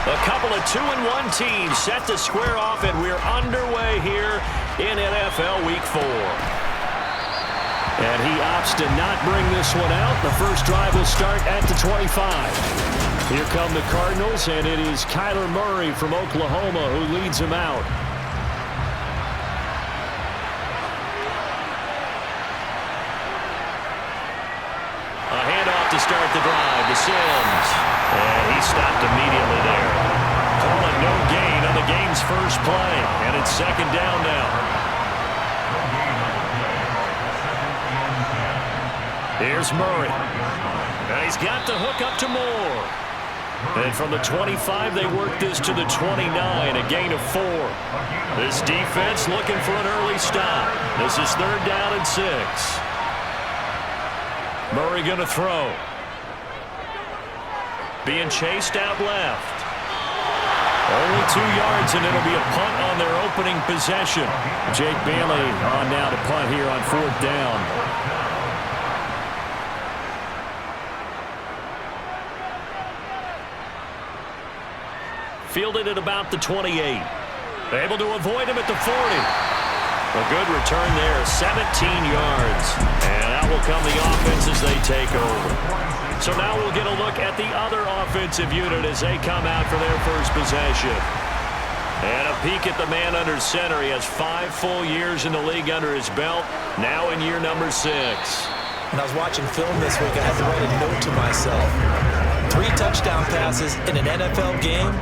A couple of 2-1 teams set to square off, and we're underway here in NFL Week 4. And he opts to not bring this one out. The first drive will start at the 25. Here come the Cardinals, and it is Kyler Murray from Oklahoma who leads them out. A handoff to start the drive to Sims. And he stopped immediately there. Calling no gain on the game's first play. And it's second down now. Here's Murray. And he's got the hook up to Moore. And from the 25, they work this to the 29, a gain of 4. This defense looking for an early stop. This is third down and 6. Murray going to throw. Being chased out left. Only 2 yards, and it'll be a punt on their opening possession. Jake Bailey on now to punt here on fourth down. Fielded at about the 28. Able to avoid him at the 40. A good return there, 17 yards. And out will come the offense as they take over. So now we'll get a look at the other offensive unit as they come out for their first possession. And a peek at the man under center. He has 5 full years in the league under his belt, now in year number 6. When I was watching film this week, I had to write a note to myself. 3 touchdown passes in an NFL game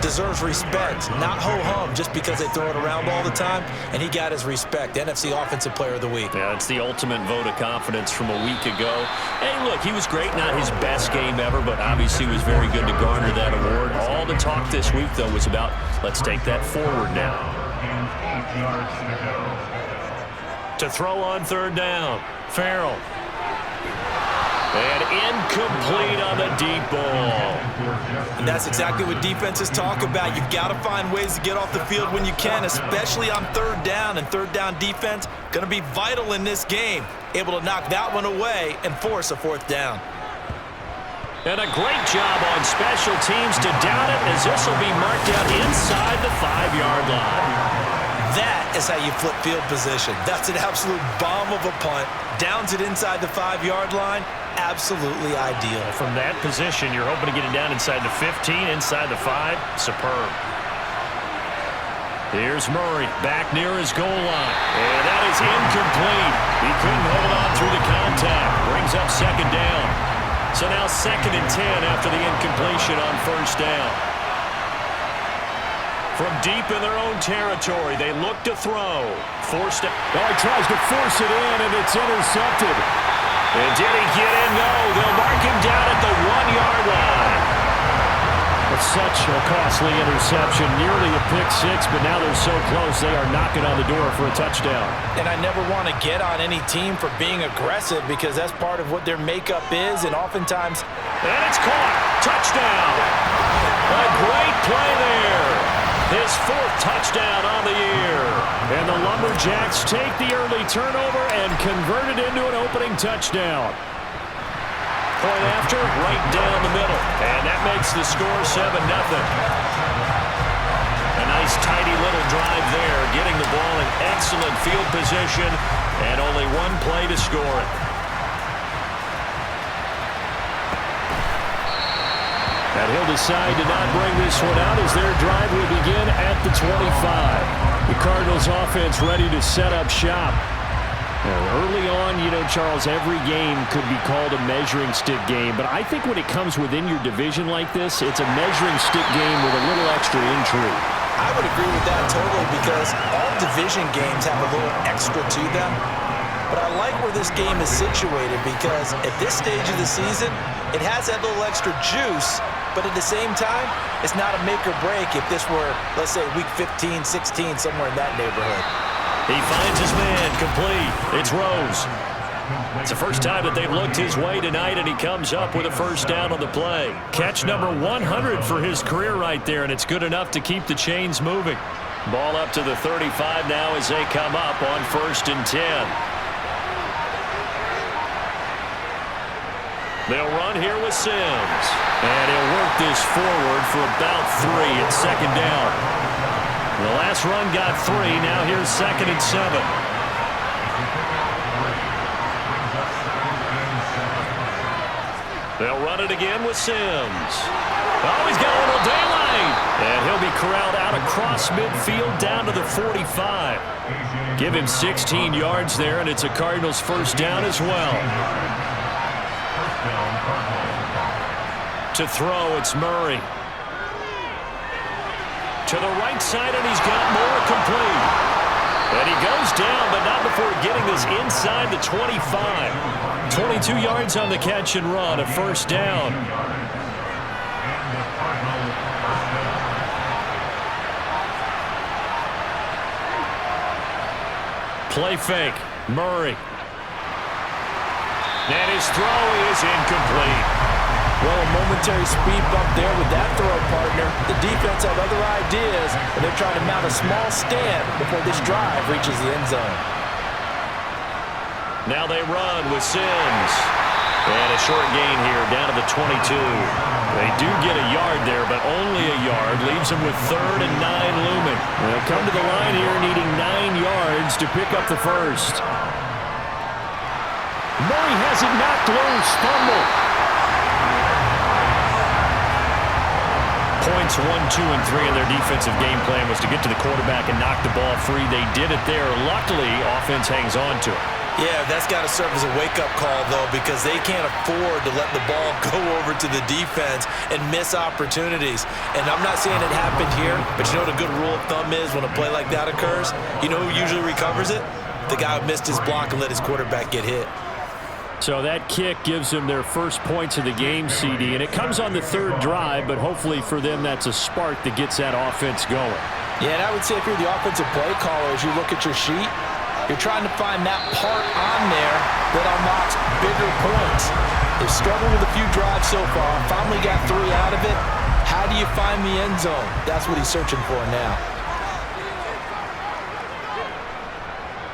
deserves respect, not ho-hum just because they throw it around all the time, and he got his respect. NFC Offensive Player of the Week. Yeah, it's the ultimate vote of confidence from a week ago. Hey, look, he was great, not his best game ever, but obviously was very good to garner that award. All the talk this week, though, was about let's take that forward now. To throw on third down, Farrell. And incomplete on the deep ball. And that's exactly what defenses talk about. You've got to find ways to get off the field when you can, especially on third down. And third down defense going to be vital in this game. Able to knock that one away and force a fourth down. And a great job on special teams to down it, as this will be marked out inside the 5-yard line. That is how you flip field position. That's an absolute bomb of a punt. Downs it inside the 5-yard line. Absolutely ideal. From that position, you're hoping to get it down inside the 15, inside the 5. Superb. Here's Murray back near his goal line. And that is incomplete. He couldn't hold on through the contact. Brings up second down. So now second and 10 after the incompletion on first down. From deep in their own territory, they look to throw. Forced it. Oh, he tries to force it in, and it's intercepted. And did he get in? No. They'll mark him down at the 1-yard line. It's such a costly interception. Nearly a pick-6, but now they're so close they are knocking on the door for a touchdown. And I never want to get on any team for being aggressive because that's part of what their makeup is, and oftentimes... And it's caught. Touchdown. A great play there. His 4th touchdown on the year. And the Lumberjacks take the early turnover and convert it into an opening touchdown. Point after, right down the middle. And that makes the score 7-0. A nice tidy little drive there, getting the ball in excellent field position, and only one play to score it. And he'll decide to not bring this one out as their drive will begin at the 25. The Cardinals offense ready to set up shop. Now, early on, you know, Charles, every game could be called a measuring stick game, but I think when it comes within your division like this, it's a measuring stick game with a little extra intrigue. I would agree with that totally because all division games have a little extra to them. But I like where this game is situated because at this stage of the season, it has that little extra juice, but at the same time, it's not a make or break if this were, let's say, week 15, 16, somewhere in that neighborhood. He finds his man complete. It's Rose. It's the first time that they've looked his way tonight, and he comes up with a first down on the play. Catch number 100 for his career right there, and it's good enough to keep the chains moving. Ball up to the 35 now as they come up on 1st and 10. They'll run here with Sims. And he'll work this forward for about 3 at second down. The last run got 3. Now here's 2nd and 7. They'll run it again with Sims. Oh, he's got a little daylight. And he'll be corralled out across midfield down to the 45. Give him 16 yards there, and it's a Cardinals first down as well. To throw, it's Murray. To the right side, and he's got more complete. And he goes down, but not before getting this inside the 25. 22 yards on the catch and run, a first down. Play fake, Murray. And his throw is incomplete. Well, a momentary speed bump there with that throw, partner. The defense had other ideas, and they're trying to mount a small stand before this drive reaches the end zone. Now they run with Sims. And a short gain here down to the 22. They do get a yard there, but only a yard. Leaves them with 3rd and 9 looming. They'll come to the line here needing 9 yards to pick up the first. Murray has it knocked loose. Fumble. Points 1, 2, and 3 in their defensive game plan was to get to the quarterback and knock the ball free. They did it there. Luckily, offense hangs on to it. Yeah, that's got to serve as a wake-up call, though, because they can't afford to let the ball go over to the defense and miss opportunities. And I'm not saying it happened here, but you know what a good rule of thumb is when a play like that occurs? You know who usually recovers it? The guy who missed his block and let his quarterback get hit. So that kick gives them their first points of the game, CD, and it comes on the 3rd drive, but hopefully for them that's a spark that gets that offense going. Yeah, and I would say if you're the offensive play caller, as you look at your sheet, you're trying to find that part on there that unlocks bigger points. They've struggled with a few drives so far, finally got 3 out of it. How do you find the end zone? That's what he's searching for now.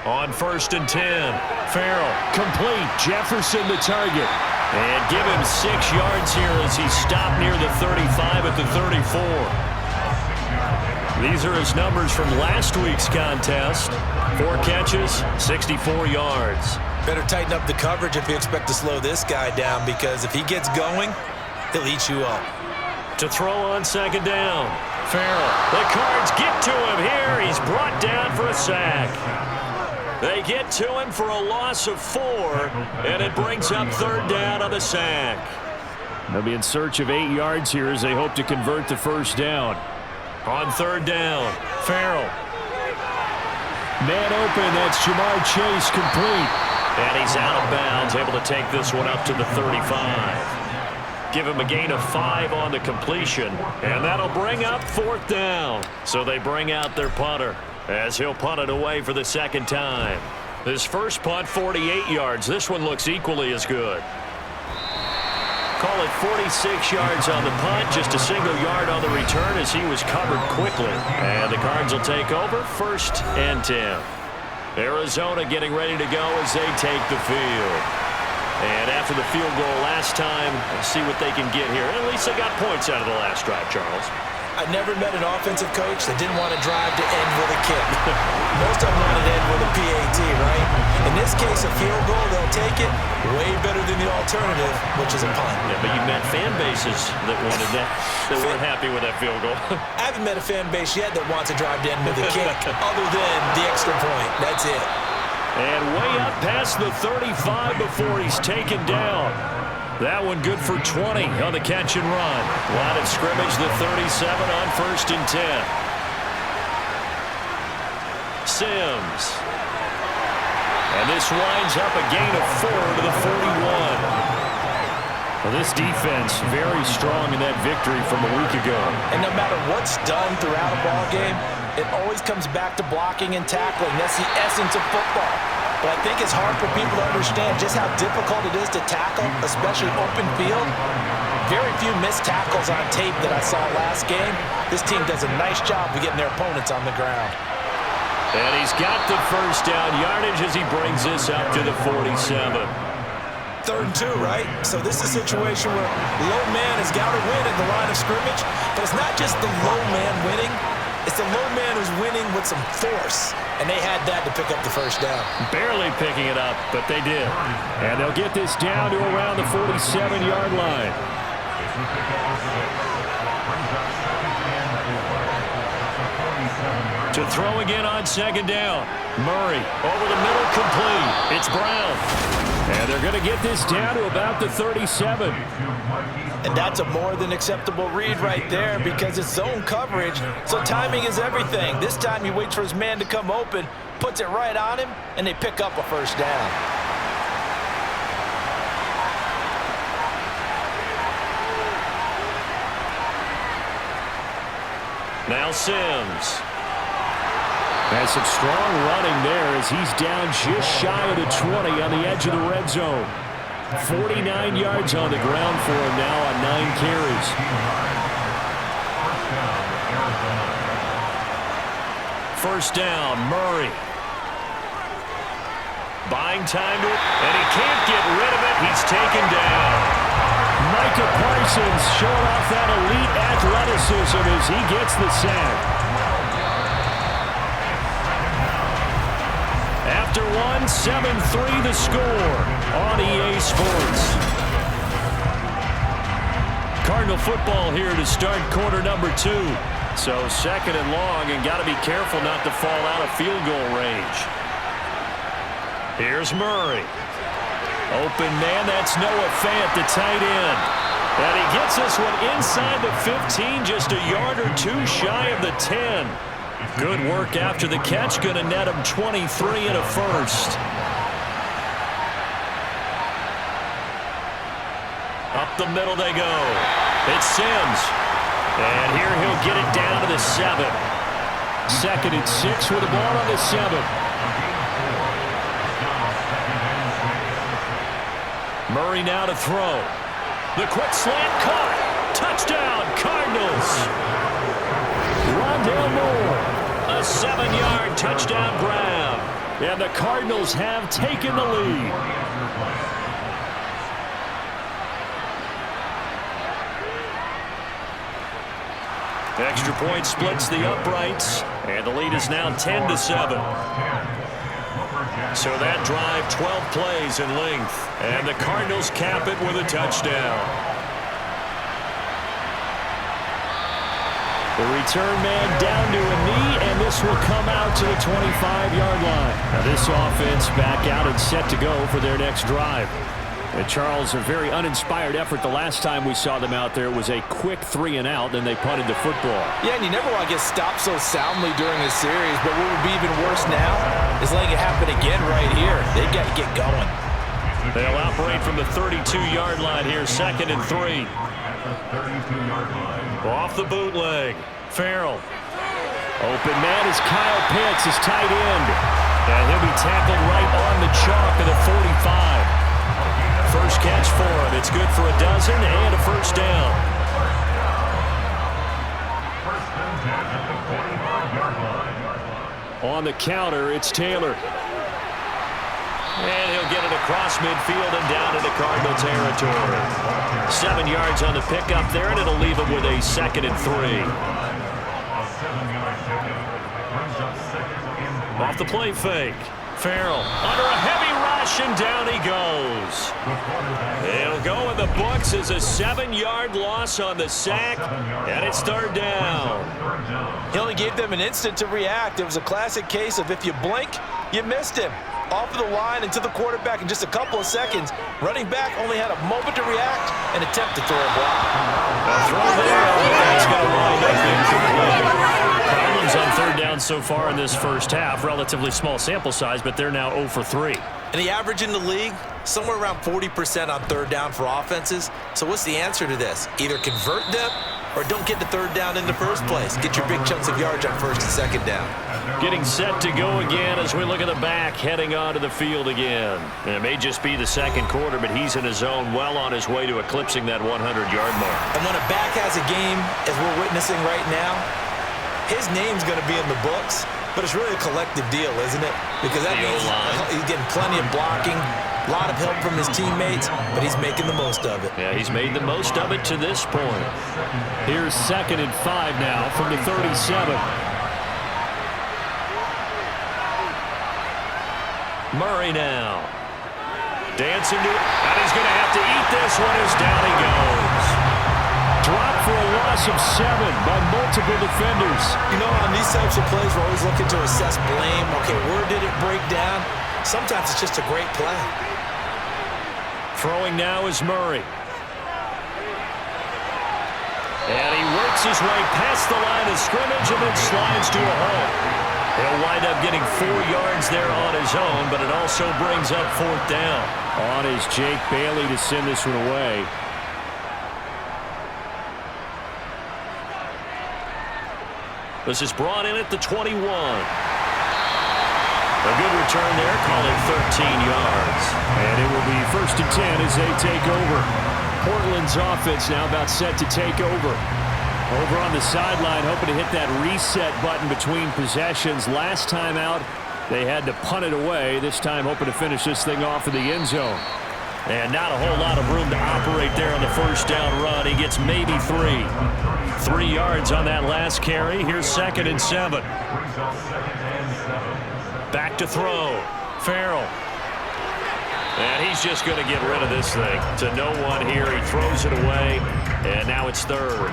On 1st and 10, Farrell, complete, Jefferson the target. And give him 6 yards here as he stopped near the 35 at the 34. These are his numbers from last week's contest. 4 catches, 64 yards. Better tighten up the coverage if you expect to slow this guy down, because if he gets going, he'll eat you up. To throw on 2nd down, Farrell. The Cards get to him here. He's brought down for a sack. They get to him for a loss of 4, and it brings up 3rd down on the sack. They'll be in search of 8 yards here as they hope to convert the first down. On 3rd down, Farrell. Man open, that's Jamar Chase, complete. And he's out of bounds, able to take this one up to the 35. Give him a gain of 5 on the completion, and that'll bring up 4th down. So they bring out their punter as he'll punt it away for the 2nd time. His first punt, 48 yards. This one looks equally as good. Call it 46 yards on the punt, just a single yard on the return as he was covered quickly. And the Cards will take over, 1st and 10. Arizona getting ready to go as they take the field. And after the field goal last time, let's see what they can get here. At least they got points out of the last drive, Charles. I never met an offensive coach that didn't want to drive to end with a kick. Most of them want to end with a PAT, right? In this case, a field goal, they'll take it. Way better than the alternative, which is a punt. Yeah, but you met fan bases that wanted that, that weren't happy with that field goal. I haven't met a fan base yet that wants to drive to end with a kick, other than the extra point. That's it. And way up past the 35 before he's taken down. That one good for 20 on the catch and run. Line of scrimmage, the 37 on 1st and 10. Sims. And this winds up a gain of 4 to the 41. Well, this defense very strong in that victory from a week ago. And no matter what's done throughout a ball game, it always comes back to blocking and tackling. That's the essence of football. But I think it's hard for people to understand just how difficult it is to tackle, especially open field. Very few missed tackles on tape that I saw last game. This team does a nice job of getting their opponents on the ground. And he's got the first down yardage as he brings this up to the 47. 3rd and 2, right? So this is a situation where low man has got to win at the line of scrimmage, but it's not just the low man winning. It's the low man who's winning with some force, and they had that to pick up the first down. Barely picking it up, but they did. And they'll get this down to around the 47-yard line. To throw again on 2nd down. Murray over the middle, complete. It's Brown. And they're going to get this down to about the 37. And that's a more than acceptable read right there because it's zone coverage, so timing is everything. This time he waits for his man to come open, puts it right on him, and they pick up a first down. Now Sims. Has some strong running there as he's down just shy of the 20 on the edge of the red zone. 49 yards on the ground for him now on 9 carries. First down, Murray. Buying time to it, and he can't get rid of it. He's taken down. Micah Parsons showing off that elite athleticism as he gets the sack. After 7-3 the score on EA Sports. Cardinal football here to start quarter number 2. So 2nd and long, and got to be careful not to fall out of field goal range. Here's Murray. Open man, that's Noah Fant, the tight end. And he gets this one inside the 15, just a yard or 2 shy of the 10. Good work after the catch, going to net him 23 and a first. Up the middle they go. It's Sims. And here he'll get it down to the 7. 2nd and 6 with the ball on the 7. Murray now to throw. The quick slant caught. Touchdown, Cardinals. Rondale Moore. A 7-yard touchdown grab. And the Cardinals have taken the lead. Extra point splits the uprights. And the lead is now 10-7. So that drive, 12 plays in length. And the Cardinals cap it with a touchdown. The return man down to a knee, and this will come out to the 25-yard line. Now this offense back out and set to go for their next drive. And Charles, a very uninspired effort the last time we saw them out there was a quick 3-and-out, then they punted the football. Yeah, and you never want to get stopped so soundly during a series, but what would be even worse now is letting it happen again right here. They got to get going. They'll operate from the 32-yard line here, 2nd and 3. Off the bootleg. Farrell. Open man is Kyle Pitts, his tight end. And he'll be tackled right on the chalk of the 45. First catch for him. It's good for a dozen and a first down. On the counter, it's Taylor. And he'll get it across midfield and down into Cardinal territory. 7 yards on the pickup there, and it'll leave him with a 2nd and 3. Off the play fake. Farrell under a heavy rush, and down he goes. It'll go in the books as a 7-yard loss on the sack, and it's 3rd down. He only gave them an instant to react. It was a classic case of if you blink, you missed him. Off of the line and to the quarterback in just a couple of seconds. Running back only had a moment to react and attempt to throw a block. A throw there, that's going to wind up incomplete. Problems on 3rd down so far in this first half. Relatively small sample size, but they're now 0 for 3. And the average in the league, somewhere around 40% on 3rd down for offenses. So what's the answer to this? Either convert them or don't get the 3rd down in the first place. Get your big chunks of yards on 1st and 2nd down. Getting set to go again as we look at the back heading onto the field again. And it may just be the 2nd quarter, but he's in his zone well on his way to eclipsing that 100-yard mark. And when a back has a game, as we're witnessing right now, his name's going to be in the books, but it's really a collective deal, isn't it? Because that means he's getting plenty of blocking, A lot of help from his teammates, but he's making the most of it. Yeah, he's made the most of it to this point. Here's 2nd and 5 now from the 37. Murray now. Dancing to it, and he's going to have to eat this one as down he goes. Dropped for a loss of 7 by multiple defenders. You know, on these types of plays, we're always looking to assess blame. Okay, where did it break down? Sometimes it's just a great play. Throwing now is Murray. And he works his way past the line of scrimmage and then slides to a hole. He'll wind up getting 4 yards there on his own, but it also brings up 4th down. On is Jake Bailey to send this one away. This is brought in at the 21. A good return there, calling 13 yards. And it will be 1st and 10 as they take over. Portland's offense now about set to take over. Over on the sideline, hoping to hit that reset button between possessions. Last time out, they had to punt it away. This time hoping to finish this thing off in the end zone. And not a whole lot of room to operate there on the first down run. He gets maybe 3. 3 yards on that last carry. Here's 2nd and 7. Back to throw. Farrell. And he's just going to get rid of this thing. To no one here. He throws it away. And now it's 3rd.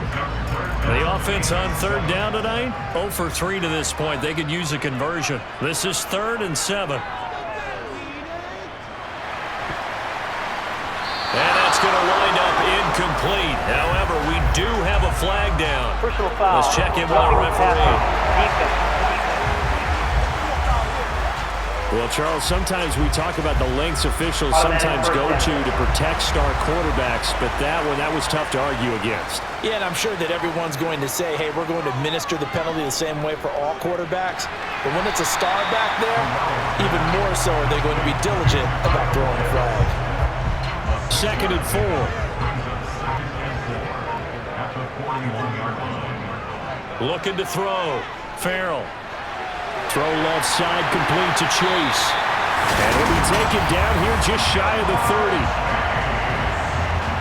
The offense on 3rd down tonight, 0 for 3 to this point. They could use a conversion. This is 3rd and 7. And that's going to wind up incomplete. However, we do have a flag down. Let's check in with our referee. Well, Charles, sometimes we talk about the lengths officials sometimes go to protect star quarterbacks, but that was tough to argue against. Yeah, and I'm sure that everyone's going to say, hey, we're going to administer the penalty the same way for all quarterbacks. But when it's a star back there, even more so are they going to be diligent about throwing the flag. 2nd and 4. Looking to throw. Farrell. Throw left side, complete to Chase. And he'll be taken down here just shy of the 30.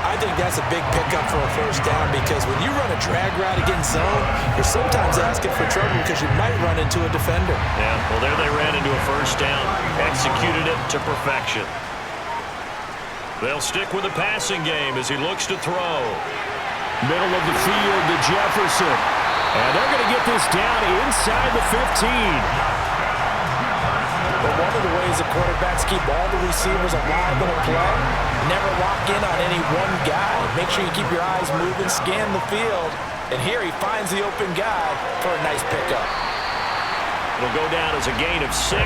I think that's a big pickup for a first down because when you run a drag route against zone, you're sometimes asking for trouble because you might run into a defender. Yeah, well, there they ran into a first down, executed it to perfection. They'll stick with the passing game as he looks to throw. Middle of the field to Jefferson. And they're going to get this down inside the 15. But one of the ways the quarterbacks keep all the receivers alive in a play, never lock in on any one guy. Make sure you keep your eyes moving, scan the field. And here he finds the open guy for a nice pickup. It'll go down as a gain of 6,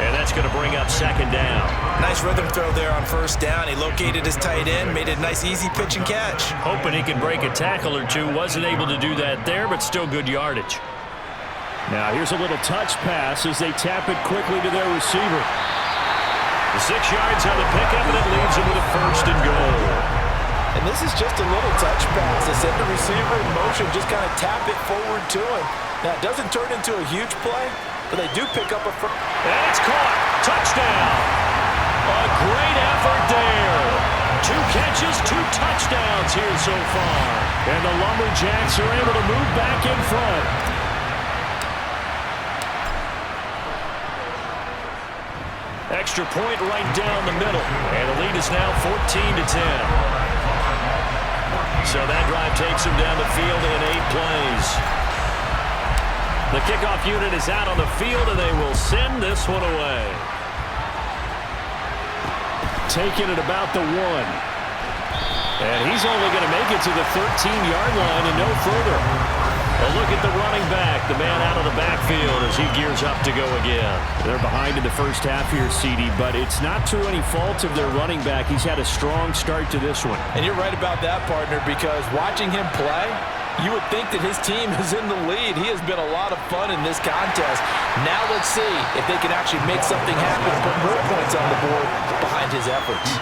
and that's going to bring up 2nd down. Nice rhythm throw there on first down. He located his tight end, made it a nice easy pitch and catch. Hoping he can break a tackle or two. Wasn't able to do that there, but still good yardage. Now here's a little touch pass as they tap it quickly to their receiver. The 6 yards on the pickup, and it leaves him with a 1st and goal. And this is just a little touch pass. They send the receiver in motion, just kind of tap it forward to him. Now, it doesn't turn into a huge play, but they do pick up a first. And it's caught. Touchdown. A great effort there. 2 catches, 2 touchdowns here so far. And the Lumberjacks are able to move back in front. Extra point right down the middle. And the lead is now 14-10. So that drive takes him down the field in 8 plays. The kickoff unit is out on the field, and they will send this one away. Taking it about the 1. And he's only going to make it to the 13-yard line and no further. A look at the running back, the man out of the backfield as he gears up to go again. They're behind in the first half here, CD, but it's not through any fault of their running back. He's had a strong start to this one. And you're right about that, partner, because watching him play, you would think that his team is in the lead. He has been a lot of fun in this contest. Now let's see if they can actually make something happen, put more points on the board behind his efforts.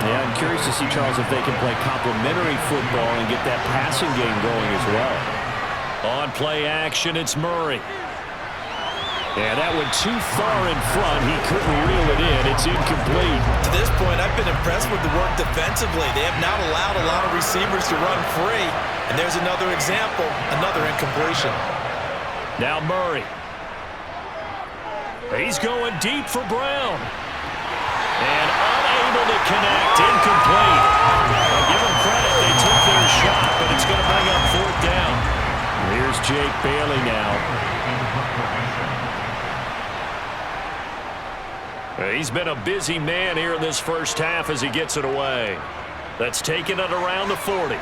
Yeah, I'm curious to see, Charles, if they can play complementary football and get that passing game going as well. On play action, it's Murray. And that went too far in front. He couldn't reel it in. It's incomplete. To this point, I've been impressed with the work defensively. They have not allowed a lot of receivers to run free. And there's another example, another incompletion. Now Murray. He's going deep for Brown. And unable to connect. Incomplete. I'll give them credit. They took their shot, but it's going to bring up fourth down. Here's Jake Bailey now. He's been a busy man here in this first half as he gets it away. That's taken it around the 40.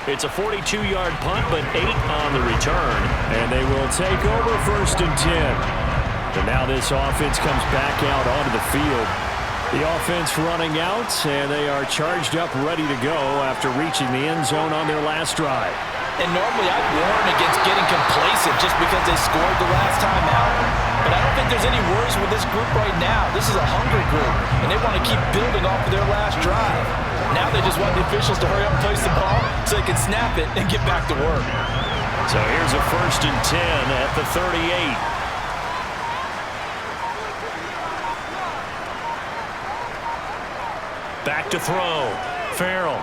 It's a 42-yard punt, but 8 on the return. And they will take over 1st and 10. And now this offense comes back out onto the field. The offense running out, and they are charged up, ready to go after reaching the end zone on their last drive. And normally I'd warn against getting complacent just because they scored the last time out. But I don't think there's any worries with this group right now. This is a hungry group, and they want to keep building off of their last drive. Now they just want the officials to hurry up and place the ball so they can snap it and get back to work. So here's a 1st and 10 at the 38. Back to throw. Farrell.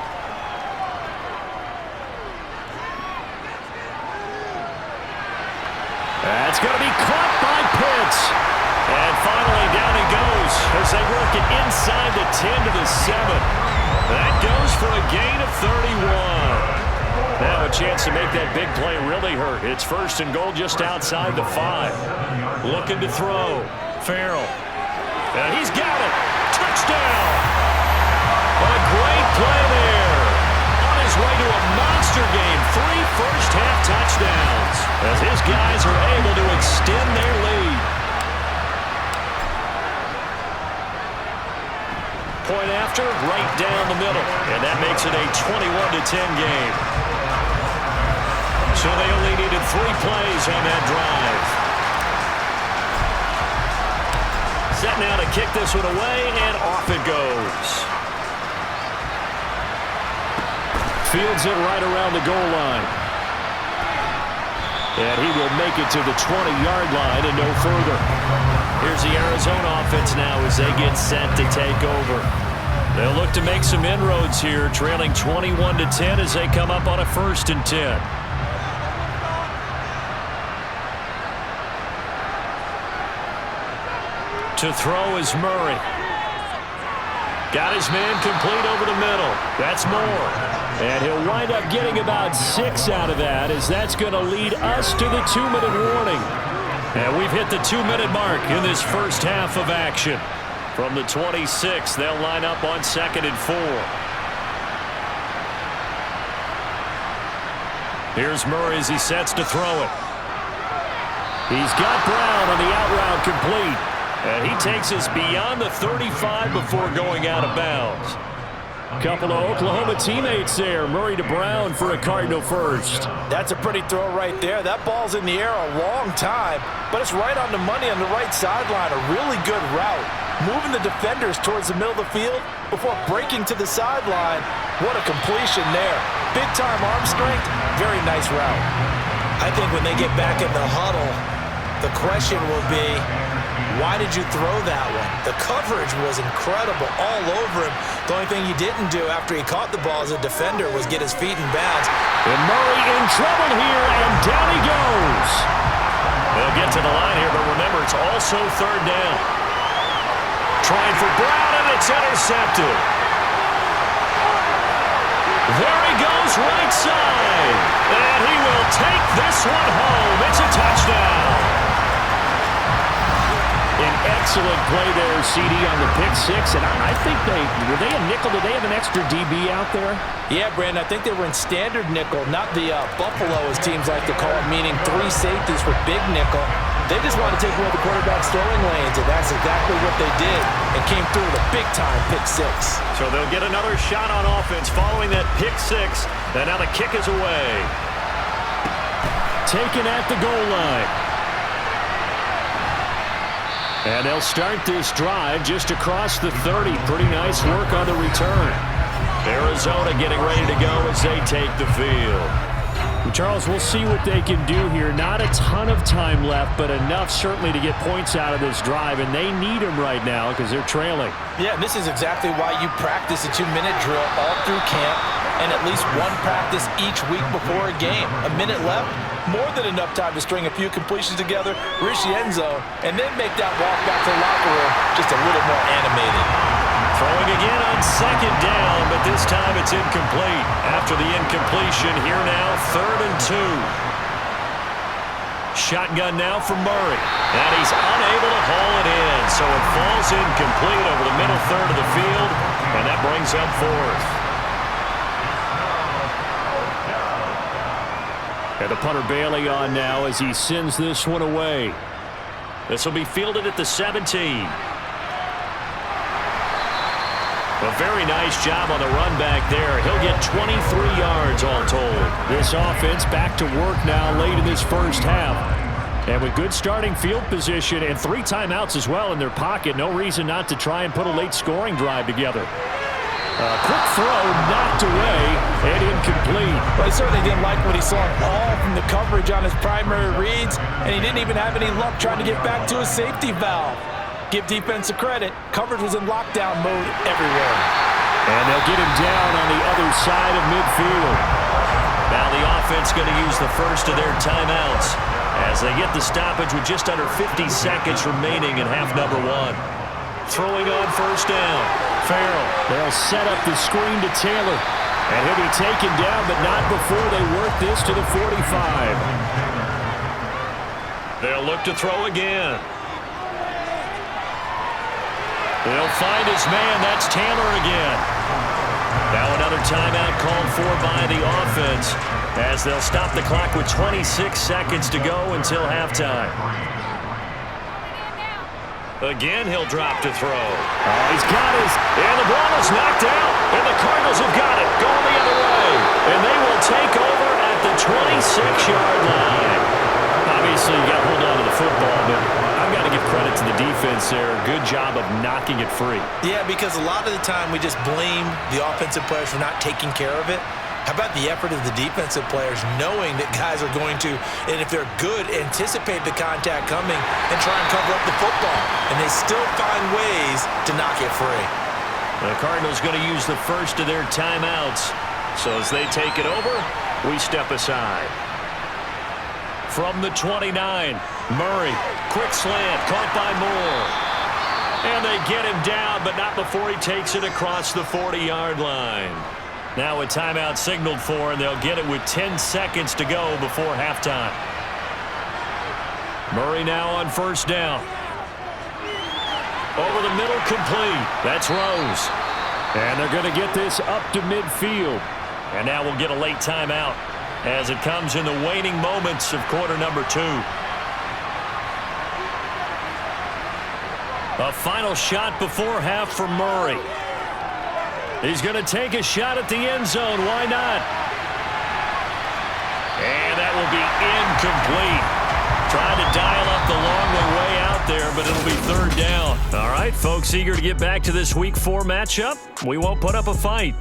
That's going to be caught by Pitts. And finally down he goes as they work it inside the 10 to the 7. That goes for a gain of 31. Now a chance to make that big play really hurt. It's 1st and goal just outside the 5. Looking to throw. Farrell. And he's got it. Touchdown. A great play there. On his way to a monster game. 3 first-half touchdowns as his guys are able to extend their lead. Point after, right down the middle. And that makes it a 21-10 game. So they only needed 3 plays on that drive. Set now to kick this one away, and off it goes. Fields it right around the goal line. And he will make it to the 20-yard line and no further. Here's the Arizona offense now as they get set to take over. They'll look to make some inroads here, trailing 21-10 as they come up on a 1st and 10. To throw is Murray. Got his man complete over the middle. That's Moore. And he'll wind up getting about 6 out of that as that's going to lead us to the 2-minute warning. And we've hit the 2-minute mark in this first half of action. From the 26, they'll line up on 2nd and 4. Here's Murray as he sets to throw it. He's got Brown on the out route complete. And he takes us beyond the 35 before going out of bounds. A couple of Oklahoma teammates there. Murray to Brown for a Cardinal first. That's a pretty throw right there. That ball's in the air a long time, but it's right on the money on the right sideline. A really good route. Moving the defenders towards the middle of the field before breaking to the sideline. What a completion there. Big-time arm strength. Very nice route. I think when they get back in the huddle, the question will be, why did you throw that one? The coverage was incredible all over him. The only thing he didn't do after he caught the ball as a defender was get his feet in bounds. And Murray in trouble here, and down he goes. They'll get to the line here, but remember, it's also 3rd down. Trying for Brown, and it's intercepted. There he goes, right side. And he will take this one home. It's a touchdown. An excellent play there, CD, on the pick 6. And I think were they a nickel? Did they have an extra DB out there? Yeah, Brandon, I think they were in standard nickel, not the Buffalo, as teams like to call it, meaning 3 safeties for big nickel. They just want to take away the quarterback's throwing lanes, and that's exactly what they did, and came through with a big-time pick 6. So they'll get another shot on offense following that pick 6, and now the kick is away. Taken at the goal line. And they'll start this drive just across the 30. Pretty nice work on the return. Arizona getting ready to go as they take the field. Charles, we'll see what they can do here. Not a ton of time left, but enough certainly to get points out of this drive, and they need them right now because they're trailing. Yeah, and this is exactly why you practice a 2-minute drill all through camp and at least one practice each week before a game. A minute left, more than enough time to string a few completions together, reach the end zone, and then make that walk back to the locker room just a little more animated. Throwing again on second down, but this time it's incomplete. After the incompletion, here now, 3rd and 2. Shotgun now for Murray. And he's unable to haul it in, so it falls incomplete over the middle third of the field, and that brings up 4th. And the punter Bailey on now as he sends this one away. This will be fielded at the 17. A very nice job on the run back there. He'll get 23 yards all told. This offense back to work now late in this first half. And with good starting field position and 3 timeouts as well in their pocket, no reason not to try and put a late scoring drive together. Quick throw knocked away and incomplete. Well, he certainly didn't like what he saw all from the coverage on his primary reads, and he didn't even have any luck trying to get back to his safety valve. Give defense a credit. Coverage was in lockdown mode everywhere. And they'll get him down on the other side of midfield. Now the offense going to use the first of their timeouts as they get the stoppage with just under 50 seconds remaining in half number 1. Throwing on first down. Farrell. They'll set up the screen to Taylor. And he'll be taken down, but not before they work this to the 45. They'll look to throw again. They'll find his man. That's Taylor again. Now another timeout called for by the offense as they'll stop the clock with 26 seconds to go until halftime. Again, he'll drop to throw. Oh, he's got his. And the ball is knocked out. And the Cardinals have got it. Going the other way. And they will take over at the 26-yard line. Obviously, you got to hold on to the football, but I've got to give credit to the defense there. Good job of knocking it free. Yeah, because a lot of the time we just blame the offensive players for not taking care of it. How about the effort of the defensive players knowing that guys are going to, and if they're good, anticipate the contact coming and try and cover up the football. And they still find ways to knock it free. The Cardinals going to use the first of their timeouts. So as they take it over, we step aside. From the 29, Murray, quick slant, caught by Moore. And they get him down, but not before he takes it across the 40-yard line. Now a timeout signaled for, and they'll get it with 10 seconds to go before halftime. Murray now on first down. Over the middle, complete. That's Rose. And they're going to get this up to midfield. And now we'll get a late timeout as it comes in the waning moments of quarter number 2. A final shot before half for Murray. He's going to take a shot at the end zone. Why not? And that will be incomplete. Trying to dial up the long way out there, but it'll be 3rd down. All right, folks, eager to get back to this Week 4 matchup. We won't put up a fight.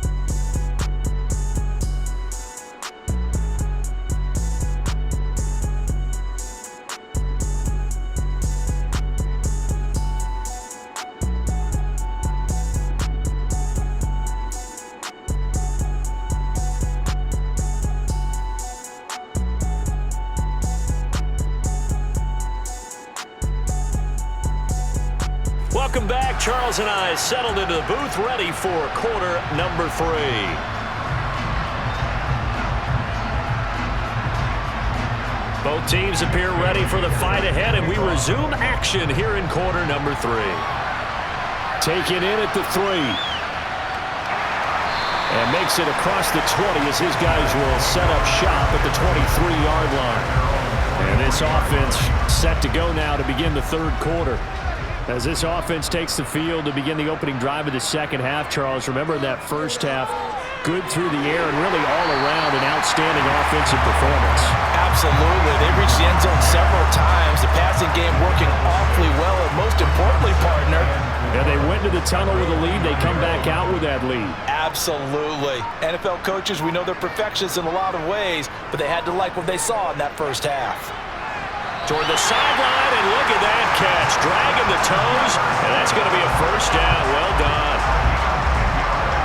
Welcome back. Charles and I settled into the booth, ready for quarter number 3. Both teams appear ready for the fight ahead, and we resume action here in quarter number 3. Taken in at the 3. And makes it across the 20 as his guys will set up shop at the 23-yard line. And this offense set to go now to begin the 3rd quarter. As this offense takes the field to begin the opening drive of the second half, Charles, remember in that first half, good through the air and really all around an outstanding offensive performance. Absolutely. They reached the end zone several times. The passing game working awfully well, and most importantly, partner, and they went to the tunnel with a lead. They come back out with that lead. Absolutely. NFL coaches, we know they're perfectionists in a lot of ways, but they had to like what they saw in that first half. Toward the sideline, and look at that catch. Dragging the toes, and that's going to be a first down. Well done.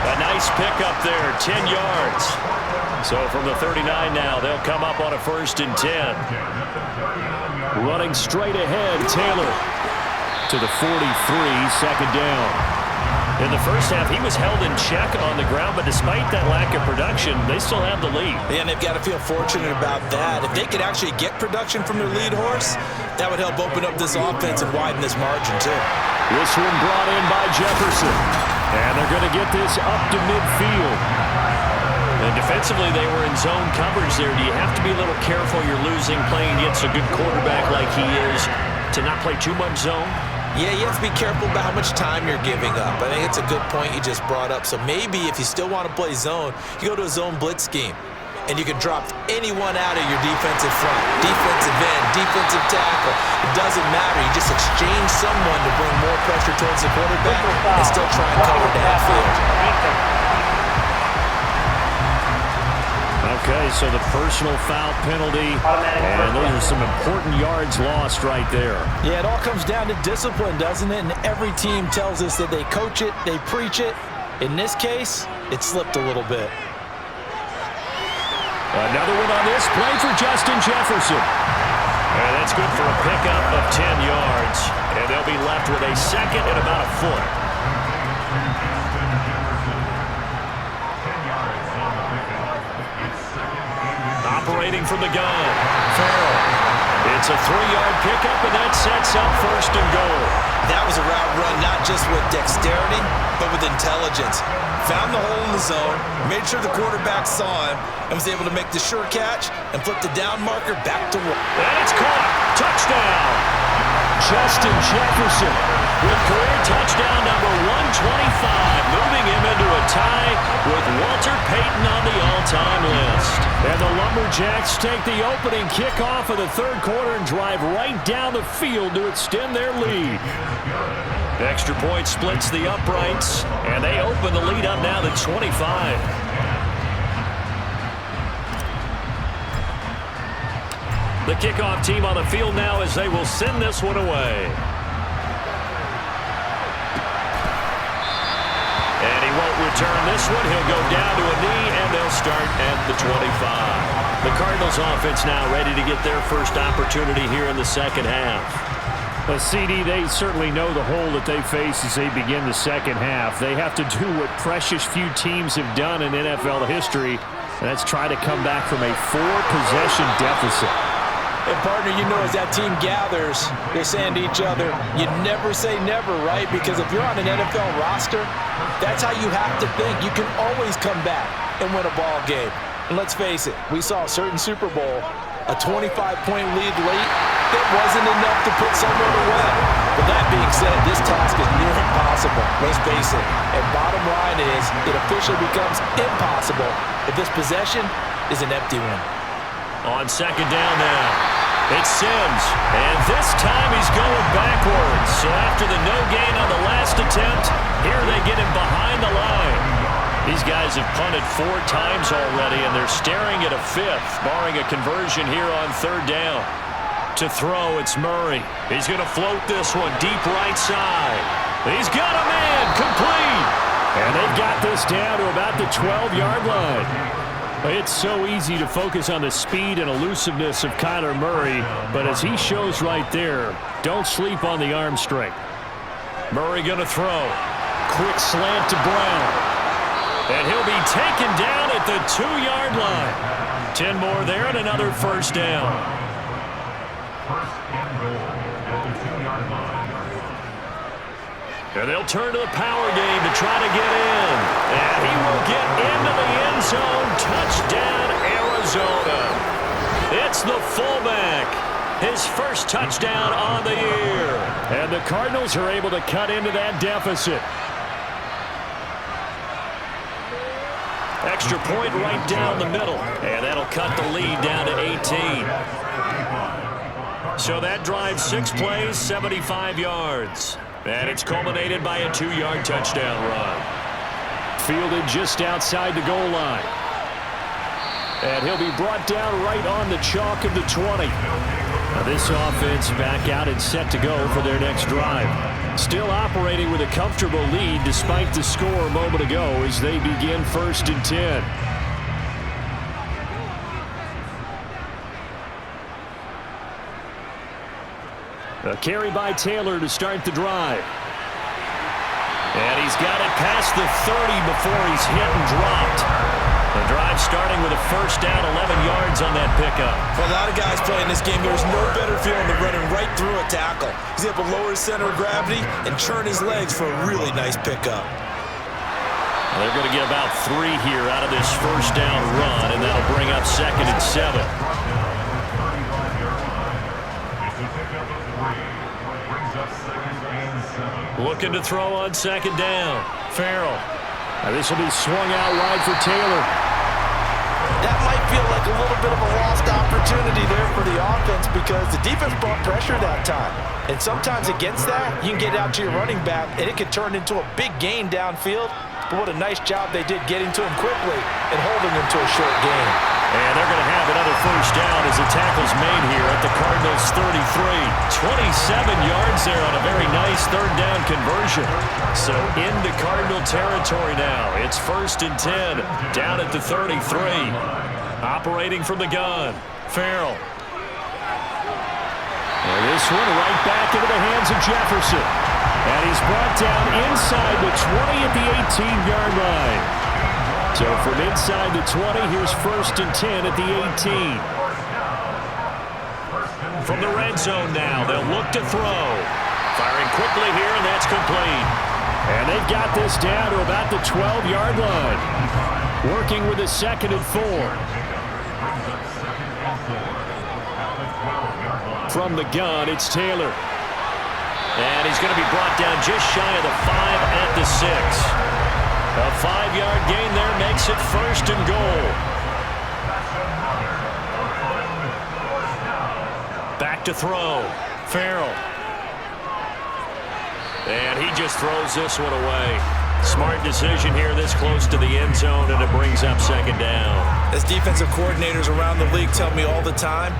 A nice pickup there, 10 yards. So from the 39 now, they'll come up on a 1st and 10. Running straight ahead, Taylor to the 43, 2nd down. In the first half, he was held in check on the ground, but despite that lack of production, they still have the lead. And they've got to feel fortunate about that. If they could actually get production from their lead horse, that would help open up this offense and widen this margin, too. This one brought in by Jefferson. And they're going to get this up to midfield. And defensively, they were in zone coverage there. Do you have to be a little careful? You're losing playing against a good quarterback like he is to not play too much zone? Yeah, you have to be careful about how much time you're giving up. I think it's a good point you just brought up. So maybe if you still want to play zone, you go to a zone blitz scheme. And you can drop anyone out of your defensive front, defensive end, defensive tackle. It doesn't matter. You just exchange someone to bring more pressure towards the quarterback and still try and cover downfield. Okay, so the personal foul penalty, and those are some important yards lost right there. Yeah, it all comes down to discipline, doesn't it? And every team tells us that they coach it, they preach it. In this case, it slipped a little bit. Another one on this play for Justin Jefferson. And that's good for a pickup of 10 yards. And they'll be left with a 2nd and about a foot. Operating from the gun. Farrell. It's a 3-yard pickup, and that sets up 1st and goal. That was a route run not just with dexterity, but with intelligence. Found the hole in the zone, made sure the quarterback saw him, and was able to make the sure catch and flip the down marker back to work. And it's caught. Touchdown. Justin Jefferson with career touchdown number 125, moving him into a tie with Walter Payton on the all-time list. And the Lumberjacks take the opening kickoff of the 3rd quarter and drive right down the field to extend their lead. The extra point splits the uprights, and they open the lead up now to 25. The kickoff team on the field now as they will send this one away. And he won't return this one. He'll go down to a knee, and they'll start at the 25. The Cardinals offense now ready to get their first opportunity here in the 2nd half. Well, CD, they certainly know the hole that they face as they begin the 2nd half. They have to do what precious few teams have done in NFL history, and that's try to come back from a 4-possession deficit. And, partner, you know as that team gathers, they're saying to each other, you never say never, right? Because if you're on an NFL roster, that's how you have to think. You can always come back and win a ball game. And let's face it, we saw a certain Super Bowl, a 25-point lead late, that wasn't enough to put someone away. But that being said, this task is near impossible, let's face it. And bottom line is, it officially becomes impossible if this possession is an empty one. On 2nd down now, it's Sims, and this time he's going backwards. So after the no gain on the last attempt, here they get him behind the line. These guys have punted 4 times already, and they're staring at a 5th, barring a conversion here on 3rd down. To throw, it's Murray. He's going to float this one deep right side. He's got a man, complete. And they've got this down to about the 12-yard line. It's so easy to focus on the speed and elusiveness of Kyler Murray, but as he shows right there, don't sleep on the arm strength. Murray going to throw. Quick slant to Brown. And he'll be taken down at the 2-yard line. 10 more there and another 1st down. And they'll turn to the power game to try to get in. And he will get into the end zone. Touchdown, Arizona. It's the fullback. His first touchdown on the year. And the Cardinals are able to cut into that deficit. Extra point right down the middle. And that'll cut the lead down to 18. So that drive, 6 plays, 75 yards. And it's culminated by a 2-yard touchdown run. Fielded just outside the goal line. And he'll be brought down right on the chalk of the 20. Now this offense back out and set to go for their next drive. Still operating with a comfortable lead despite the score a moment ago as they begin 1st and 10. A carry by Taylor to start the drive. And he's got it past the 30 before he's hit and dropped. The drive starting with a 1st down, 11 yards on that pickup. For a lot of guys playing this game, there's no better feeling than running right through a tackle. He's able to lower his center of gravity and churn his legs for a really nice pickup. They're going to get about 3 here out of this 1st down run, and that'll bring up 2nd and 7. Looking to throw on 2nd down. Farrell. Now this will be swung out wide for Taylor. That might feel like a little bit of a lost opportunity there for the offense because the defense brought pressure that time. And sometimes against that, you can get out to your running back, and it can turn into a big gain downfield. But what a nice job they did getting to him quickly and holding him to a short gain. And they're going to have another 1st down as the tackle's made here at the Cardinals' 33. 27 yards there on a very nice 3rd down conversion. So into Cardinal territory now. It's 1st and 10 down at the 33. Operating from the gun. Farrell. And this one right back into the hands of Jefferson. And he's brought down inside the 20 at the 18-yard line. So from inside the 20, here's 1st and 10 at the 18. From the red zone now, they'll look to throw. Firing quickly here, and that's complete. And they've got this down to about the 12-yard line. Working with a 2nd and 4. From the gun, it's Taylor. And he's going to be brought down just shy of the 5 at the 6. A 5-yard gain there makes it 1st and goal. Back to throw. Farrell. And he just throws this one away. Smart decision here this close to the end zone, and it brings up 2nd down. As defensive coordinators around the league tell me all the time,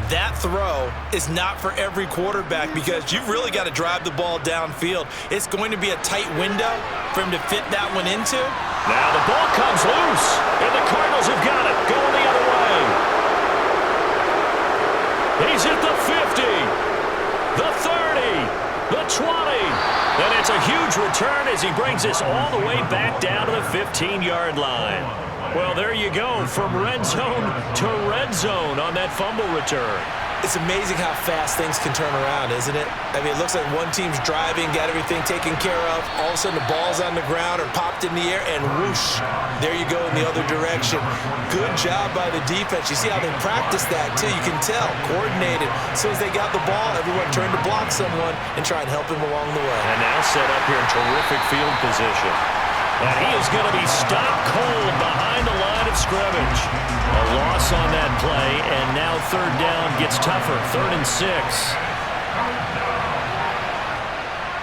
that throw is not for every quarterback because you've really got to drive the ball downfield. It's going to be a tight window for him to fit that one into. Now the ball comes loose, and the Cardinals have got it going the other way. He's at the 50, the 30, the 20, and it's a huge return as he brings this all the way back down to the 15-yard line. Well, there you go, from red zone to red zone on that fumble return. It's amazing how fast things can turn around, isn't it? I mean, it looks like one team's driving, got everything taken care of. All of a sudden, the ball's on the ground or popped in the air, and whoosh, there you go in the other direction. Good job by the defense. You see how they practice that, too. You can tell, coordinated. As soon as they got the ball, everyone turned to block someone and try and help him along the way. And now set up here in terrific field position. And he is going to be stopped cold behind the line of scrimmage. A loss on that play, and now 3rd down gets tougher. 3rd and 6.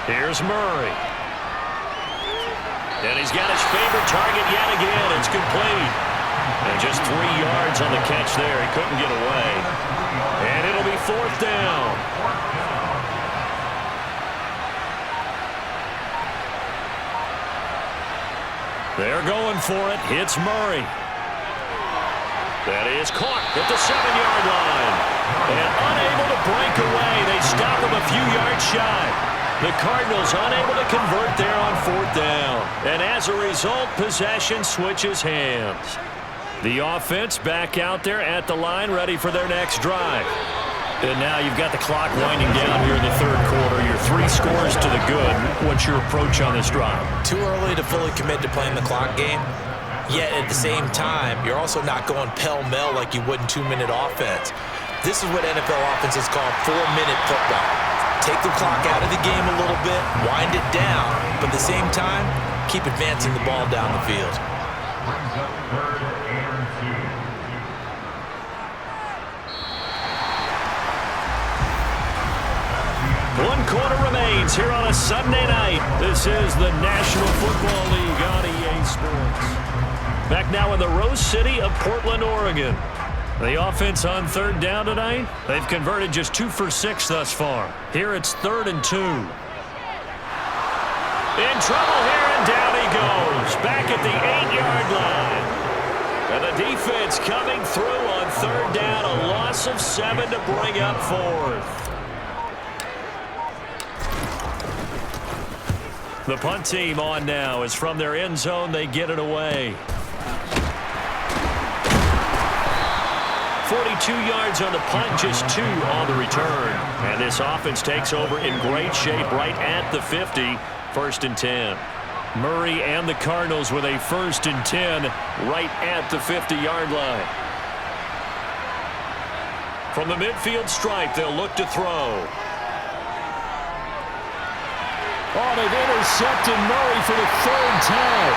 Here's Murray. And he's got his favorite target yet again. It's complete. And just 3 yards on the catch there. He couldn't get away. And it'll be 4th down. They're going for it. Hits Murray. That is caught at the 7-yard line. And unable to break away. They stop him a few yards shy. The Cardinals unable to convert there on 4th down. And as a result, possession switches hands. The offense back out there at the line, ready for their next drive. And now you've got the clock winding down here in the 3rd quarter. You're 3 scores to the good. What's your approach on this drive? Too early to fully commit to playing the clock game. Yet at the same time, you're also not going pell-mell like you would in 2-minute offense. This is what NFL offenses call 4-minute football. Take the clock out of the game a little bit, wind it down, but at the same time, keep advancing the ball down the field. One quarter remains here on a Sunday night. This is the National Football League on EA Sports. Back now in the Rose City of Portland, Oregon. The offense on third down tonight, they've converted just 2 for 6 thus far. Here it's 3rd and 2. In trouble here, and down he goes. Back at the 8-yard line. And the defense coming through on third down. A loss of 7 to bring up 4th. The punt team on now as from their end zone they get it away. 42 yards on the punt, just 2 on the return. And this offense takes over in great shape right at the 50, 1st and 10. Murray and the Cardinals with a 1st and 10 right at the 50-yard line. From the midfield stripe, they'll look to throw. Oh, they've intercepted Murray for the 3rd time.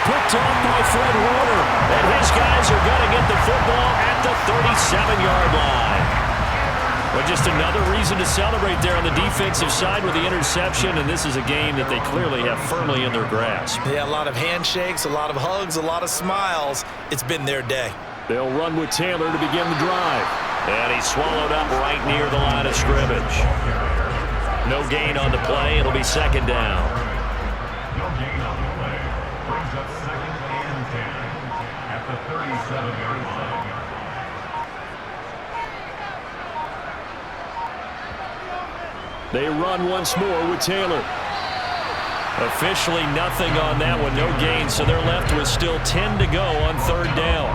Picked off by Fred Warner. And his guys are going to get the football at the 37-yard line. Well, just another reason to celebrate there on the defensive side with the interception, and this is a game that they clearly have firmly in their grasp. Yeah, a lot of handshakes, a lot of hugs, a lot of smiles. It's been their day. They'll run with Taylor to begin the drive. And he's swallowed up right near the line of scrimmage. No gain on the play. It'll be 2nd down. No gain on the play. Brings up 2nd and 10 at the 37-yard line. They run once more with Taylor. Officially nothing on that one. No gain, so they're left with still 10 to go on 3rd down.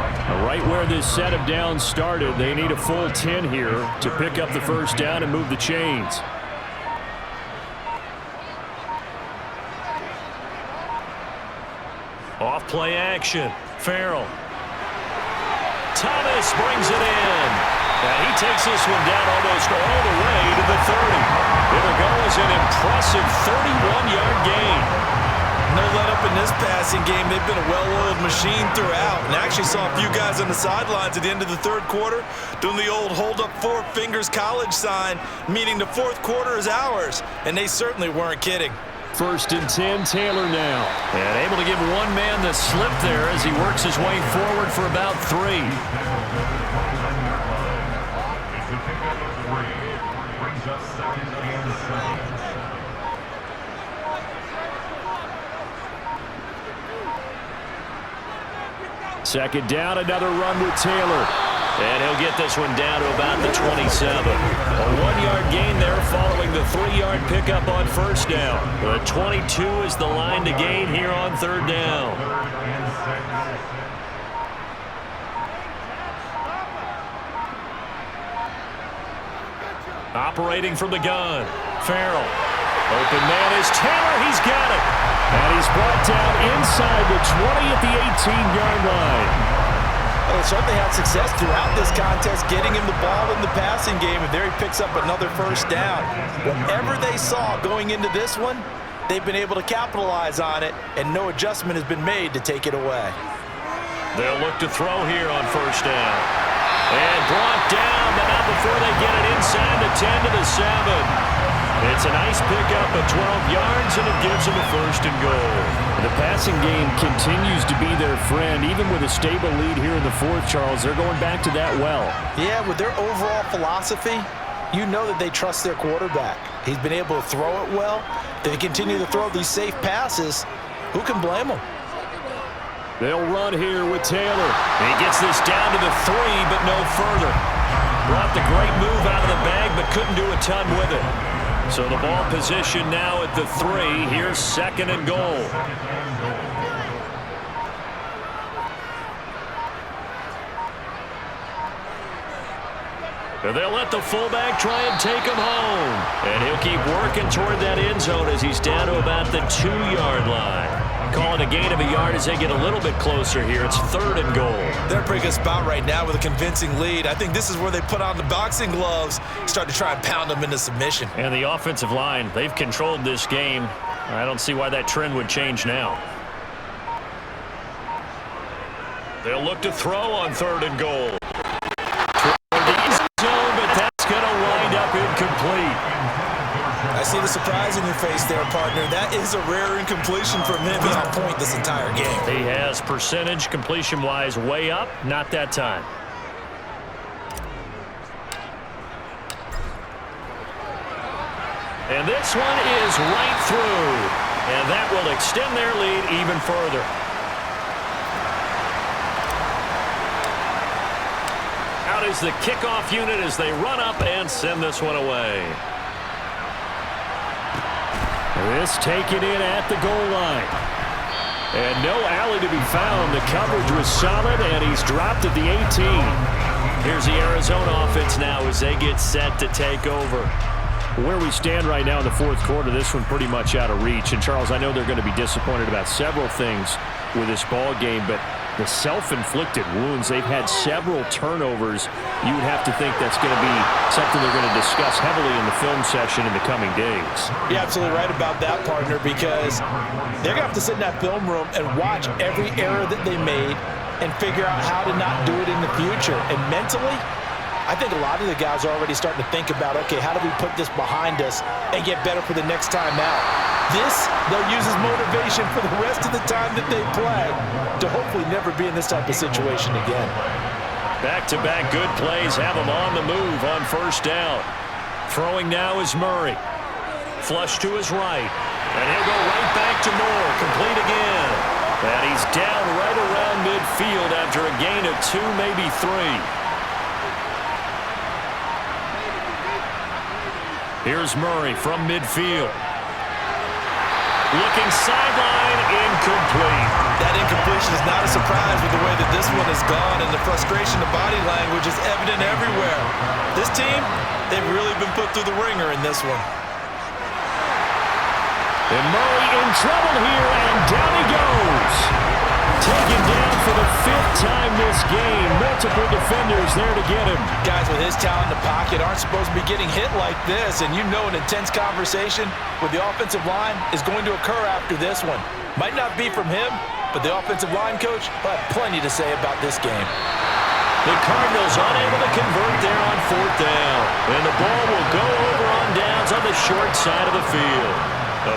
Right where this set of downs started, they need a full 10 here to pick up the 1st down and move the chains. Off play action. Farrell. Thomas brings it in. And he takes this one down almost all the way to the 30. It'll go as an impressive 31-yard gain. No let up in this passing game. They've been a well-oiled machine throughout. And I actually saw a few guys on the sidelines at the end of the 3rd quarter doing the old hold up 4 fingers college sign, meaning the 4th quarter is ours. And they certainly weren't kidding. 1st and 10, Taylor now. And able to give one man the slip there as he works his way forward for about 3. Second down, another run with Taylor. And he'll get this one down to about the 27. A 1-yard gain there following the 3-yard pickup on 1st down. The 22 is the line to gain here on 3rd down. Operating from the gun. Farrell. Open man is Taylor. He's got it. And he's brought down inside the 20 at the 18-yard line. Well, they certainly had success throughout this contest, getting him the ball in the passing game, and there he picks up another 1st down. Whatever they saw going into this one, they've been able to capitalize on it, and no adjustment has been made to take it away. They'll look to throw here on 1st down. And brought down, but not before they get it inside the 10 to the 7. It's a nice pickup of 12 yards, and it gives them a 1st and goal. The passing game continues to be their friend. Even with a stable lead here in the 4th, Charles, they're going back to that well. Yeah, with their overall philosophy, you know that they trust their quarterback. He's been able to throw it well. They continue to throw these safe passes. Who can blame them? They'll run here with Taylor. He gets this down to the 3, but no further. Brought the great move out of the bag, but couldn't do a ton with it. So the ball position now at the 3. Here's 2nd and goal. And they'll let the fullback try and take him home. And he'll keep working toward that end zone as he's down to about the 2-yard line. Call it a gain of a yard as they get a little bit closer here. It's 3rd and goal. They're in a pretty good spot right now with a convincing lead. I think this is where they put on the boxing gloves, start to try and pound them into submission. And the offensive line, they've controlled this game. I don't see why that trend would change now. They'll look to throw on 3rd and goal. Toward the end zone, but that's going to wind up incomplete. I see the surprise in your face there, partner. That is a rare incompletion from him. He's on point this entire game. He has percentage completion-wise way up, not that time. And this one is right through. And that will extend their lead even further. Out is the kickoff unit as they run up and send this one away. This taken in at the goal line. And no alley to be found. The coverage was solid, and he's dropped at the 18. Here's the Arizona offense now as they get set to take over. Where we stand right now in the 4th quarter, this one pretty much out of reach. And, Charles, I know they're going to be disappointed about several things with this ball game, but the self-inflicted wounds, they've had several turnovers. You would have to think that's going to be something they're going to discuss heavily in the film session in the coming days. You're absolutely right about that, partner, because they're going to have to sit in that film room and watch every error that they made and figure out how to not do it in the future. And mentally, I think a lot of the guys are already starting to think about, okay, how do we put this behind us and get better for the next time out? This, they'll use as motivation for the rest of the time that they play to hopefully never be in this type of situation again. Back-to-back good plays have them on the move on 1st down. Throwing now is Murray. Flush to his right. And he'll go right back to Moore. Complete again. And he's down right around midfield after a gain of 2, maybe 3. Here's Murray from midfield. Looking sideline, incomplete. That incompletion is not a surprise with the way that this one has gone, and the frustration of body language is evident everywhere. This team, they've really been put through the ringer in this one. And Murray in trouble here, and down he goes. Taken down for the 5th time this game. Multiple defenders there to get him. Guys with his talent in the pocket aren't supposed to be getting hit like this, and you know an intense conversation with the offensive line is going to occur after this one. Might not be from him, but the offensive line coach will have plenty to say about this game. The Cardinals unable to convert there on 4th down. And the ball will go over on downs on the short side of the field.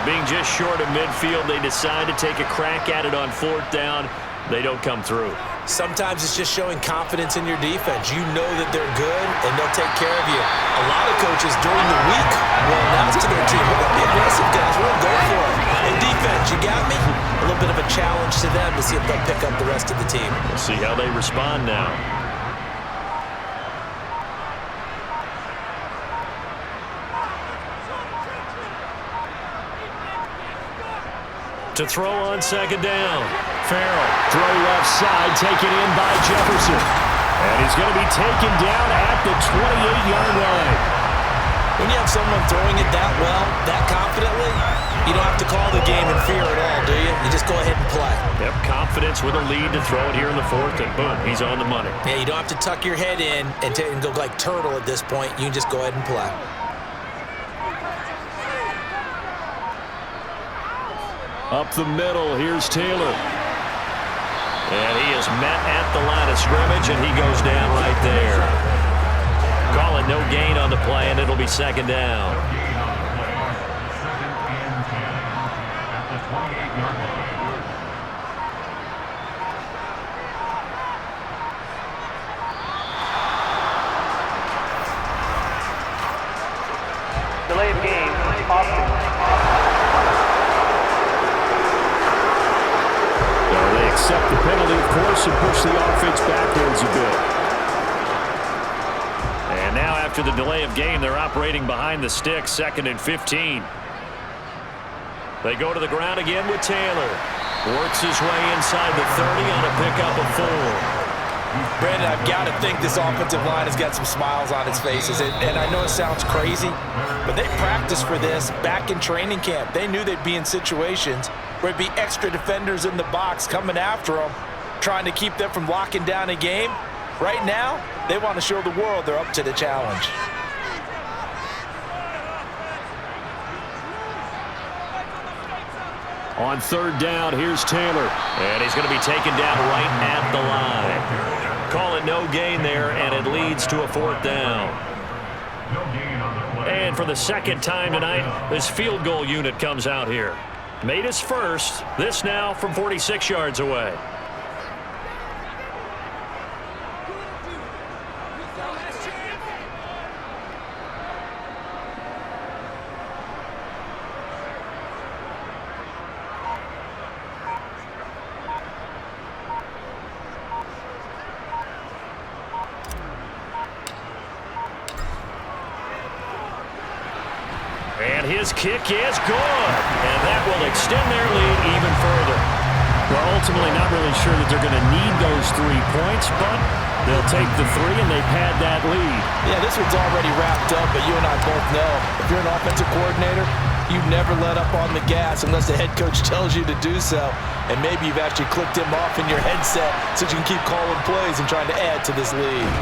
Being just short of midfield, they decide to take a crack at it on 4th down. They don't come through. Sometimes it's just showing confidence in your defense. You know that they're good, and they'll take care of you. A lot of coaches during the week will announce to their team, we're going to be aggressive, guys. We're going to go for it. And defense, you got me? A little bit of a challenge to them to see if they'll pick up the rest of the team. We'll see how they respond now. To throw on 2nd down. Farrell. Throw left side, taken in by Jefferson. And he's going to be taken down at the 28-yard line. When you have someone throwing it that well, that confidently, you don't have to call the game in fear at all, do you? You just go ahead and play. Yep, confidence with a lead to throw it here in the 4th, and boom, he's on the money. Yeah, you don't have to tuck your head in and go like turtle at this point. You can just go ahead and play. Up the middle, here's Taylor. And he is met at the line of scrimmage, and he goes down right there. Calling no gain on the play, and it'll be 2nd down. Gain on the play. 2nd and 10 at the 28-yard line. Delay of game, option. They accept the penalty, of course, and push the offense backwards a bit. And now after the delay of game, they're operating behind the sticks, 2nd and 15. They go to the ground again with Taylor. Works his way inside the 30 on a pickup of 4. Brandon, I've got to think this offensive line has got some smiles on its faces. And I know it sounds crazy, but they practiced for this back in training camp. They knew they'd be in situations where it'd be extra defenders in the box coming after them, trying to keep them from locking down a game. Right now, they want to show the world they're up to the challenge. On third down, here's Taylor. And he's going to be taken down right at the line. Call it no gain there, and it leads to a fourth down. And for the second time tonight, this field goal unit comes out here. Made his first. This now from 46 yards away. And his kick is good. And that will extend their lead even further. Well, ultimately not really sure that they're going to need those 3 points, but they'll take the 3, and they've had that lead. Yeah, this one's already wrapped up, but you and I both know if you're an offensive coordinator, you never let up on the gas unless the head coach tells you to do so. And maybe you've actually clicked him off in your headset so you can keep calling plays and trying to add to this lead.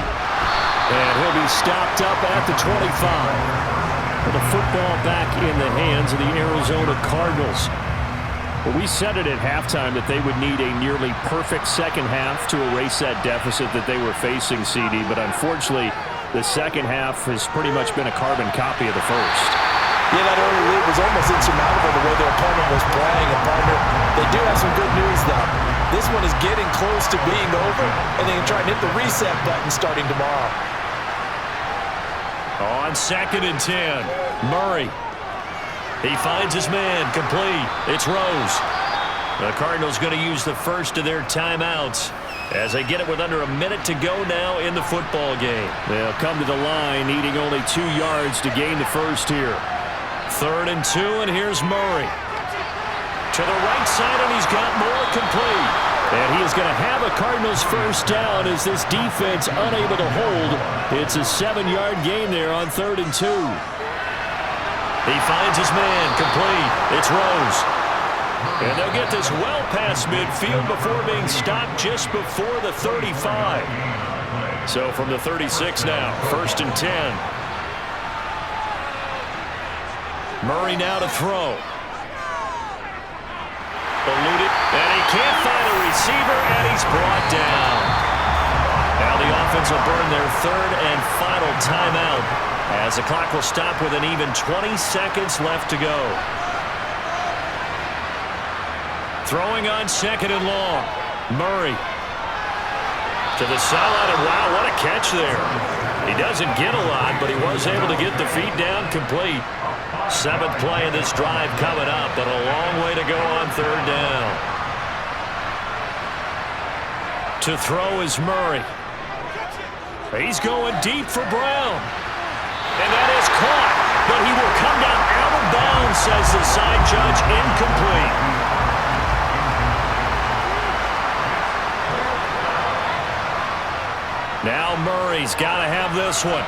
And he'll be stopped up at the 25. With the football back in the hands of the Arizona Cardinals. Well, we said it at halftime that they would need a nearly perfect second half to erase that deficit that they were facing, CD. But unfortunately, the second half has pretty much been a carbon copy of the first. Yeah, that early lead was almost insurmountable the way their opponent was playing. And partner, they do have some good news, though. This one is getting close to being over, and they can try and hit the reset button starting tomorrow. On 2nd and 10, Murray. He finds his man, complete. It's Rose. The Cardinals going to use the first of their timeouts as they get it with under a minute to go now in the football game. They'll come to the line needing only 2 yards to gain the first here. 3rd and 2, and here's Murray. To the right side, and he's got more, complete. And he is going to have a Cardinals first down as this defense unable to hold. It's a 7-yard gain there on 3rd and 2. He finds his man, complete. It's Rose. And they'll get this well past midfield before being stopped just before the 35. So from the 36 now, 1st and 10. Murray now to throw. Eluded, and he can't find a receiver, and he's brought down. Now the offense will burn their 3rd and final timeout as the clock will stop with an even 20 seconds left to go. Throwing on 2nd and long. Murray to the sideline, and wow, what a catch there. He doesn't get a lot, but he was able to get the feet down complete. 7th play of this drive coming up, but a long way to go on 3rd down. To throw is Murray. He's going deep for Brown. And that is caught, but he will come down out of bounds, says the side judge, incomplete. Now Murray's got to have this one.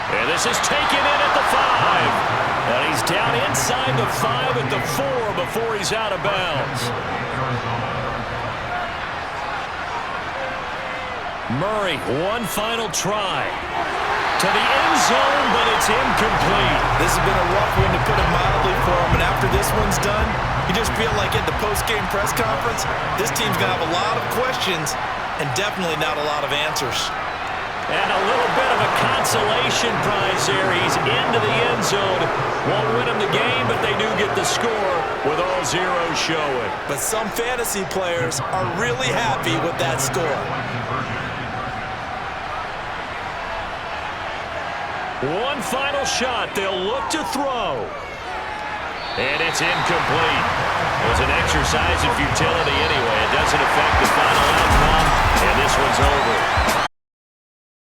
And this is taken in at the 5. And he's down inside the 5 at the 4 before he's out of bounds. Murray, one final try. To the end zone, but it's incomplete. This has been a rough one, to put it mildly, for him. And after this one's done, you just feel like at the post-game press conference, this team's going to have a lot of questions and definitely not a lot of answers. And a little bit of a consolation prize there. He's into the end zone. Won't win him the game, but they do get the score with all zeros showing. But some fantasy players are really happy with that score. One final shot. They'll look to throw. And it's incomplete. It was an exercise in futility anyway. It doesn't affect the final outcome, and this one's over.